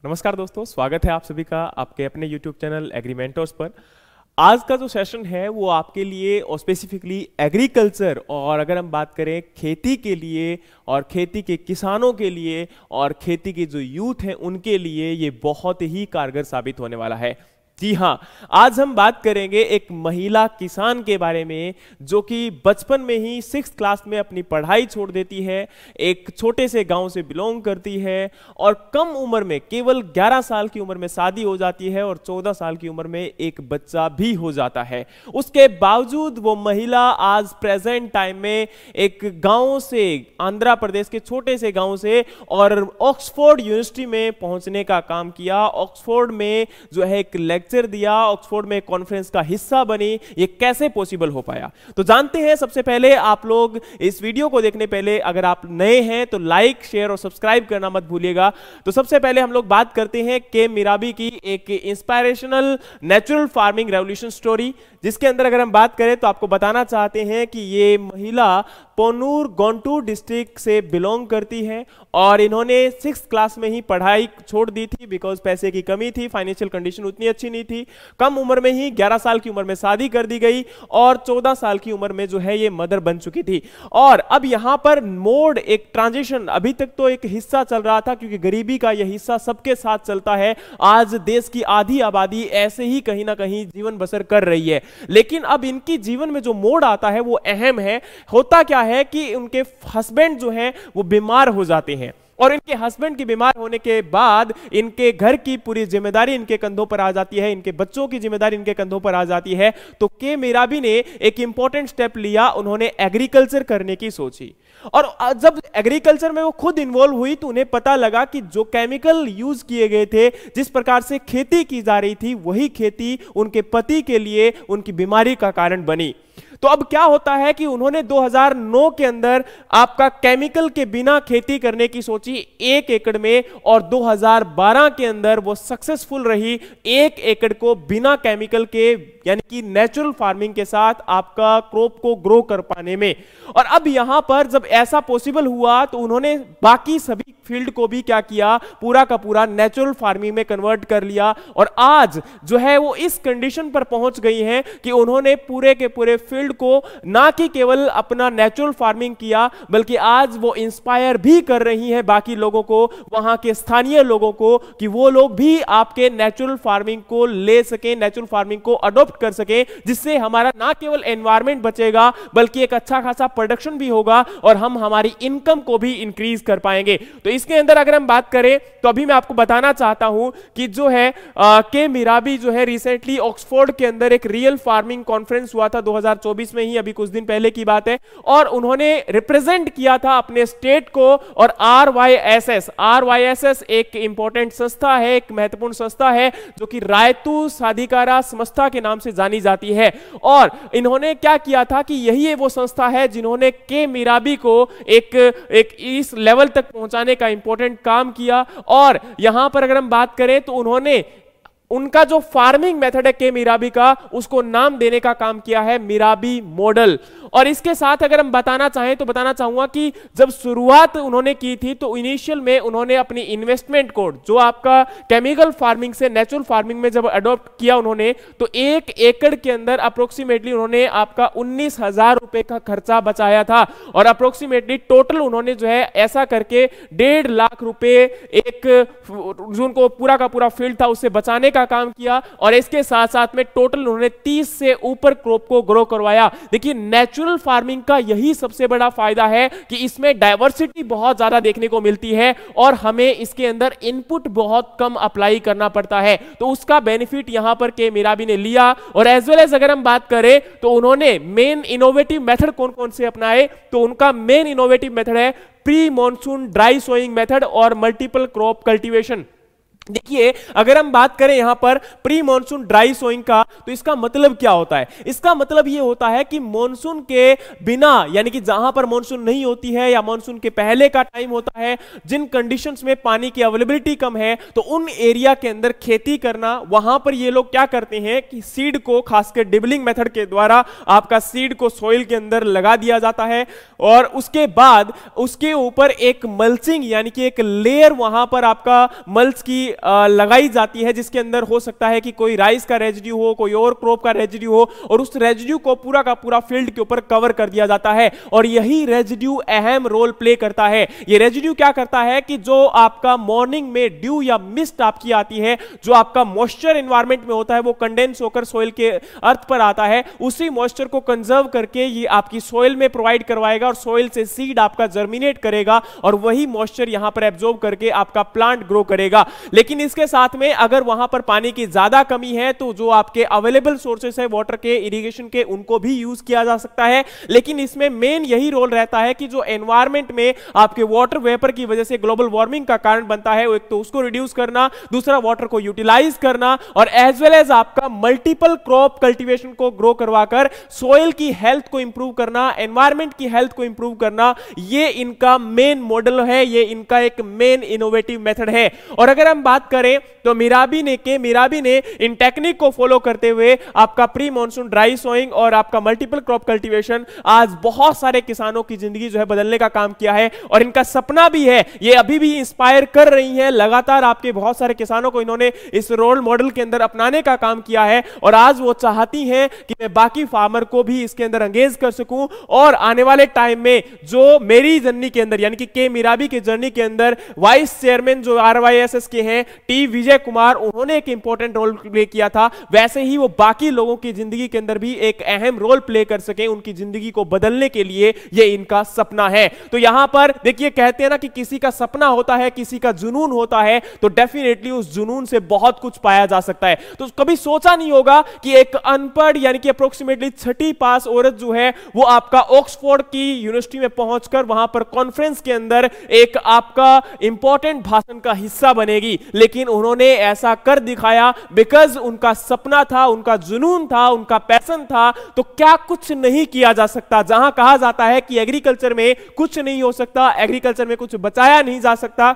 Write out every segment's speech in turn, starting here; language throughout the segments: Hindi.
नमस्कार दोस्तों, स्वागत है आप सभी का आपके अपने YouTube चैनल एग्री मेंटर्स पर। आज का जो सेशन है वो आपके लिए और स्पेसिफिकली एग्रीकल्चर और अगर हम बात करें खेती के लिए और खेती के किसानों के लिए और खेती के जो यूथ हैं उनके लिए ये बहुत ही कारगर साबित होने वाला है। जी हाँ, आज हम बात करेंगे एक महिला किसान के बारे में जो कि बचपन में ही 6th क्लास में अपनी पढ़ाई छोड़ देती है, एक छोटे से गांव से बिलोंग करती है और कम उम्र में केवल 11 साल की उम्र में शादी हो जाती है और 14 साल की उम्र में एक बच्चा भी हो जाता है। उसके बावजूद वो महिला आज प्रेजेंट टाइम में एक गांव से, आंध्र प्रदेश के छोटे से गांव से और ऑक्सफोर्ड यूनिवर्सिटी में पहुंचने का काम किया। ऑक्सफोर्ड में जो है एक लेक्चर दिया, ऑक्सफोर्ड में कॉन्फ्रेंस का हिस्सा बनी। ये कैसे पॉसिबल हो पाया तो जानते हैं। सबसे पहले आप लोग इस वीडियो को देखने पहले अगर आप नए हैं तो लाइक, शेयर और सब्सक्राइब करना मत भूलिएगा। तो सबसे पहले हम लोग बात करते हैं के मीराबी की, एक inspirational natural farming revolution story, जिसके अंदर अगर हम बात करें तो आपको बताना चाहते हैं कि ये महिला पोन्नूर गुंटूर डिस्ट्रिक्ट से बिलोंग करती है और इन्होंने 6th क्लास में ही पढ़ाई छोड़ दी थी बिकॉज पैसे की कमी थी, फाइनेंशियल कंडीशन उतनी अच्छी नहीं थी। कम उम्र में ही 11 साल की उम्र में शादी कर दी गई और 14 साल की उम्र में जो है ये मदर बन चुकी थी। और अब यहां पर मोड एक ट्रांजिशन, अभी तक तो एक हिस्सा चल रहा था क्योंकि गरीबी का यह हिस्सा सबके साथ चलता है। आज देश की आधी आबादी ऐसे ही कहीं ना कहीं जीवन बसर कर रही है, लेकिन अब इनकी जीवन में जो मोड़ आता है वो अहम है। होता क्या है कि उनके हस्बैंड जो हैं वो बीमार हो जाते हैं और इनके हस्बैंड के बीमार होने के बाद इनके घर की पूरी जिम्मेदारी इनके कंधों पर आ जाती है, इनके बच्चों की जिम्मेदारी इनके कंधों पर आ जाती है। तो के मीराबी ने एक इंपॉर्टेंट स्टेप लिया, उन्होंने एग्रीकल्चर करने की सोची। और जब एग्रीकल्चर में वो खुद इन्वॉल्व हुई तो उन्हें पता लगा कि जो केमिकल यूज किए गए थे, जिस प्रकार से खेती की जा रही थी, वही खेती उनके पति के लिए उनकी बीमारी का कारण बनी। तो अब क्या होता है कि उन्होंने 2009 के अंदर आपका केमिकल के बिना खेती करने की सोची 1 एकड़ में और 2012 के अंदर वो सक्सेसफुल रही 1 एकड़ को बिना केमिकल के यानी कि नेचुरल फार्मिंग के साथ आपका क्रॉप को ग्रो कर पाने में। और अब यहां पर जब ऐसा पॉसिबल हुआ तो उन्होंने बाकी सभी फील्ड को भी क्या किया, पूरा का पूरा नेचुरल फार्मिंग में कन्वर्ट कर लिया और आज जो है वो इस कंडीशन पर पहुंच गई हैं कि उन्होंने पूरे के पूरे फील्ड को ना कि केवल अपना नेचुरल फार्मिंग किया बल्कि आज वो इंस्पायर भी कर रही हैं बाकी लोगों को, वहां के स्थानीय लोगों को, कि वो लोग भी आपके नेचुरल फार्मिंग को ले सकें, नेचुरल फार्मिंग को अडॉप्ट कर सकें, जिससे हमारा ना केवल एनवायरमेंट बचेगा बल्कि एक अच्छा खासा प्रोडक्शन भी होगा और हम हमारी इनकम को भी इंक्रीज कर पाएंगे। तो इसके अंदर अगर हम बात करें तो अभी मैं आपको बताना चाहता हूं कि जो है के मीराबी जो है रिसेंटली ऑक्सफोर्ड के अंदर एक रियल फार्मिंग कॉन्फ्रेंस हुआ था 2024 में ही, अभी कुछ दिन पहले की बात है, और उन्होंने रिप्रेजेंट किया था अपने स्टेट को। और RYSS एक इंपॉर्टेंट संस्था है, एक महत्वपूर्ण संस्था है जो कि रायतू साधिकारा संस्था के नाम से जानी जाती है। और इन्होंने क्या किया था कि यही है वो संस्था है जिन्होंने के मीराबी को एक इस लेवल तक पहुंचाने का इंपॉर्टेंट काम किया। और यहां पर अगर हम बात करें तो उन्होंने उनका जो फार्मिंग मेथड है के मीराबी का, उसको नाम देने का काम किया है मीराबी मॉडल। और इसके साथ अगर हम बताना चाहें तो बताना चाहूंगा कि जब शुरुआत उन्होंने की थी तो इनिशियल में उन्होंने अपनी इन्वेस्टमेंट को, जो आपका केमिकल फार्मिंग से नेचुरल फार्मिंग में जब अडॉप्ट किया उन्होंने, तो 1 एकड़ के अंदर अप्रोक्सीमेटली उन्होंने आपका 19,000 रुपए का खर्चा बचाया था। और अप्रोक्सीमेटली टोटल उन्होंने जो है ऐसा करके 1.5 लाख रुपए एक जो उनको पूरा का पूरा फील्ड था उससे बचाने का काम किया। और इसके साथ साथ में टोटल उन्होंने 30 से ऊपर क्रॉप को ग्रो करवाया। देखिए, नेचुरल फार्मिंग का यही सबसे बड़ा फायदा है कि इसमें डाइवर्सिटी बहुत ज्यादा देखने को मिलती है और हमें इसके अंदर इनपुट बहुत कम अप्लाई करना पड़ता है। तो उसका बेनिफिट यहां पर के मीराबी ने लिया। और एज वेल एज अगर हम बात करें तो उन्होंने मेन इनोवेटिव मेथड कौन कौन से अपनाए, तो उनका मेन इनोवेटिव मेथड है pre monsoon dry sowing method और मल्टीपल क्रॉप कल्टीवेशन। देखिए, अगर हम बात करें यहां पर प्री मॉनसून ड्राई सोइंग का, तो इसका मतलब क्या होता है? इसका मतलब यह होता है कि मॉनसून के बिना, यानी कि जहां पर मॉनसून नहीं होती है या मॉनसून के पहले का टाइम होता है, जिन कंडीशंस में पानी की अवेलेबिलिटी कम है, तो उन एरिया के अंदर खेती करना। वहां पर ये लोग क्या करते हैं कि सीड को, खासकर डिबलिंग मेथड के द्वारा आपका सीड को सॉइल के अंदर लगा दिया जाता है और उसके बाद उसके ऊपर एक मल्चिंग यानी कि एक लेयर वहां पर आपका मल्च की लगाई जाती है, जिसके अंदर हो सकता है कि कोई राइस का रेजिड्यू हो, कोई और क्रॉप का रेजिड्यू हो, और उस रेजिड्यू को पूरा का पूरा फील्ड के ऊपर कवर कर दिया जाता है। और यही रेजिड्यू अहम रोल प्ले करता है। ये रेजिड्यू क्या करता है कि जो आपका मॉर्निंग में ड्यू या मिस्ट आपकी आती है, जो आपका मॉइस्चर एनवायरनमेंट में होता है, वो कंडेंस होकर सॉइल के अर्थ पर आता है, उसी मॉइस्चर को कंजर्व करके ये आपकी सॉइल में प्रोवाइड करवाएगा और सॉइल से सीड आपका जर्मिनेट करेगा और वही मॉइस्चर यहां पर एब्जॉर्ब करके आपका प्लांट ग्रो करेगा। लेकिन इसके साथ में अगर वहां पर पानी की ज्यादा कमी है तो जो आपके अवेलेबल सोर्सेस है वाटर के, इरिगेशन के, उनको भी यूज किया जा सकता है। लेकिन इसमें मेन यही रोल रहता है कि जो एनवायरमेंट में आपके वाटर वेपर की वजह से ग्लोबल वार्मिंग का कारण बनता है, वो एक तो उसको रिड्यूस करना, दूसरा वाटर को यूटिलाइज करना, और एज वेल एज आपका मल्टीपल क्रॉप कल्टीवेशन को ग्रो करवाकर सोइल की हेल्थ को इंप्रूव करना, एनवायरमेंट की हेल्थ को इंप्रूव करना, ये इनका मेन मॉडल है, ये इनका एक मेन इनोवेटिव मेथड है। और अगर हम बात करें तो मिराबी ने इन टेक्निक को फॉलो करते हुए आपका प्री मॉनसून ड्राई सोइंग और आपका मल्टीपल क्रॉप कल्टीवेशन आज बहुत सारे किसानों की जिंदगी जो है बदलने का काम किया है। और इनका सपना भी है, ये अभी भी इंस्पायर कर रही है, लगातार आपके बहुत सारे किसानों को इन्होंने इस रोल मॉडल के अंदर अपनाने का काम किया है। और आज वो चाहती हैं कि मैं बाकी फार्मर को भी इसके अंदर एंगेज कर सकूं और आने वाले टाइम में जो मेरी जर्नी के अंदर यानी कि के मिराबी की जर्नी के अंदर वाइस चेयरमैन जो RYSS के हैं टी विजय कुमार, उन्होंने एक इंपॉर्टेंट रोल प्ले किया था, वैसे ही वो बाकी लोगों की जिंदगी के अंदर भी एक अहम रोल प्ले कर सके, उनकी जिंदगी को बदलने के लिए ये इनका सपना है। तो यहां पर देखिए, कहते हैं ना कि किसी का सपना होता है, किसी का जुनून होता है, तो डेफिनेटली उस जुनून से बहुत कुछ पाया जा सकता है। तो कभी सोचा नहीं होगा कि एक अनपढ़ यानी कि अप्रोक्सीमेटली 6ठी पास औरत जो है वो आपका ऑक्सफोर्ड की यूनिवर्सिटी में पहुंचकर वहां पर कॉन्फ्रेंस के अंदर एक आपका इंपॉर्टेंट भाषण का हिस्सा बनेगी। लेकिन उन्होंने ऐसा कर दिखाया, बिकॉज उनका सपना था, उनका जुनून था, उनका पैशन था। तो क्या कुछ नहीं किया जा सकता? जहां कहा जाता है कि एग्रीकल्चर में कुछ नहीं हो सकता, एग्रीकल्चर में कुछ बचाया नहीं जा सकता,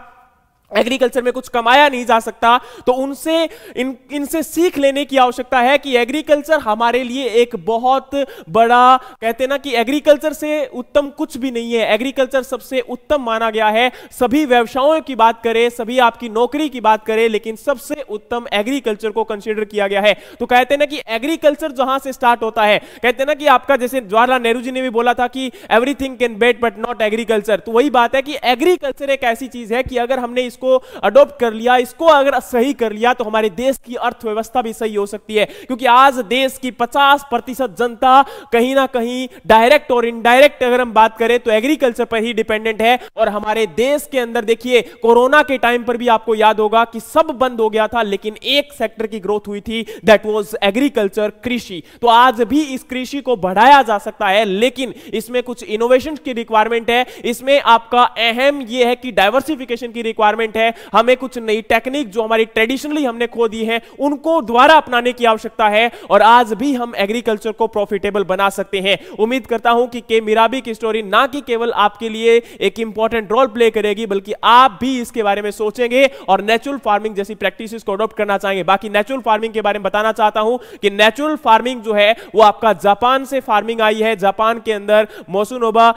एग्रीकल्चर में कुछ कमाया नहीं जा सकता, तो उनसे इनसे सीख लेने की आवश्यकता है कि एग्रीकल्चर हमारे लिए एक बहुत बड़ा, कहते हैं ना कि एग्रीकल्चर से उत्तम कुछ भी नहीं है। एग्रीकल्चर सबसे उत्तम माना गया है। सभी व्यवसायों की बात करें, सभी आपकी नौकरी की बात करें, लेकिन सबसे उत्तम एग्रीकल्चर को कंसीडर किया गया है। तो कहते हैं ना कि एग्रीकल्चर जहां से स्टार्ट होता है, कहते हैं ना कि आपका, जैसे जवाहरलाल नेहरू जी ने भी बोला था कि everything can bet but not agriculture. तो वही बात है कि एग्रीकल्चर एक ऐसी चीज है कि अगर हमने इसको अडॉप्ट कर लिया, इसको अगर सही कर लिया, तो हमारे देश की अर्थव्यवस्था भी सही हो सकती है। क्योंकि आज देश की 50% जनता कहीं ना कहीं डायरेक्ट और इनडायरेक्ट अगर हम बात करें तो एग्रीकल्चर पर ही डिपेंडेंट है। और हमारे देश के अंदर देखिए, कोरोना के टाइम पर भी आपको याद होगा कि सब बंद हो गया था, लेकिन एक सेक्टर की ग्रोथ हुई थी, दैट वाज एग्रीकल्चर, कृषि। तो आज भी इस कृषि को बढ़ाया जा सकता है, लेकिन इसमें कुछ इनोवेशन की रिक्वायरमेंट है। इसमें आपका अहम यह है कि डाइवर्सिफिकेशन की रिक्वायरमेंट है। हमें कुछ नई टेक्निक जो हमारी ट्रेडिशनली हमने खो दी है, उनको दोबारा अपनाने की आवश्यकता है। और आज भी हम एग्रीकल्चर को प्रॉफिटेबल बना सकते हैं। उम्मीद करता हूं कि के मिराबी की स्टोरी ना कि केवल आपके लिए एक इंपॉर्टेंट रोल प्ले करेगी, बल्कि आप भी इसके बारे में सोचेंगे और नेचुरल फार्मिंग जैसी प्रैक्टिसेस को अडॉप्ट करना चाहेंगे। बाकी नेचुरल फार्मिंग के बारे में बताना चाहता हूं कि नेचुरल फार्मिंग जो है वो आपका जापान से फार्मिंग आई है। जापान के अंदर मोसुनोबा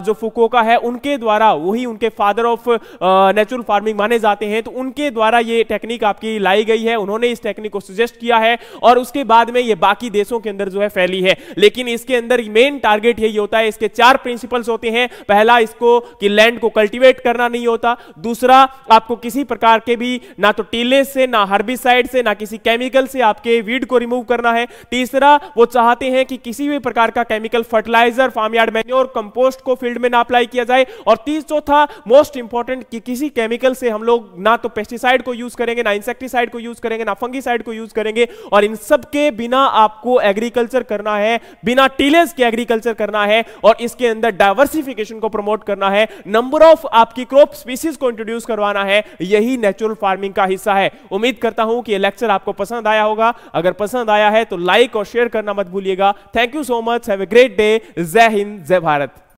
जो फुकुओका है, उनके द्वारा, वही उनके फादर ऑफ नेचुरल फार्मिंग माने जाते हैं, तो उनके द्वारा ये टेक्निक आपकी लाई गई है। उन्होंने इस टेक्निक को सजेस्ट किया है और उसके बाद में ये बाकी देशों के अंदर जो है फैली है। लेकिन इसके अंदर मेन टारगेट यही होता है, इसके 4 प्रिंसिपल्स होते हैं। पहला, इसको कि लैंड को कल्टीवेट करना नहीं होता। दूसरा, आपको किसी प्रकार के भी ना तो टिलेज से, ना हर्बिसाइड से, ना किसी केमिकल से आपके वीड को रिमूव करना है। तीसरा, वो चाहते हैं कि किसी भी प्रकार का chemical fertiliser, farmyard manure, compost को फील्ड में ना अप्लाई किया जाए। और चौथा, मोस्ट इंपॉर्टेंट, कि किसी केमिकल से हम लोग ना तो पेस्टिसाइड को यूज करेंगे, ना इंसेक्टिसाइड को यूज करेंगे, ना फंगिसाइड को यूज करेंगे। और इन सब के बिना आपको एग्रीकल्चर करना है, बिना टिलेज के एग्रीकल्चर करना है, और इसके अंदर डाइवर्सिफिकेशन को प्रमोट करना है, नंबर ऑफ आपकी क्रॉप स्पीसीज को इंट्रोड्यूस करवाना है। यही नेचुरल फार्मिंग का हिस्सा है। उम्मीद करता हूं कि यह लेक्चर आपको पसंद आया होगा। अगर पसंद आया है तो लाइक और शेयर करना मत भूलिएगा। Thank you so much. Have a great day. जय हिंद, जय भारत।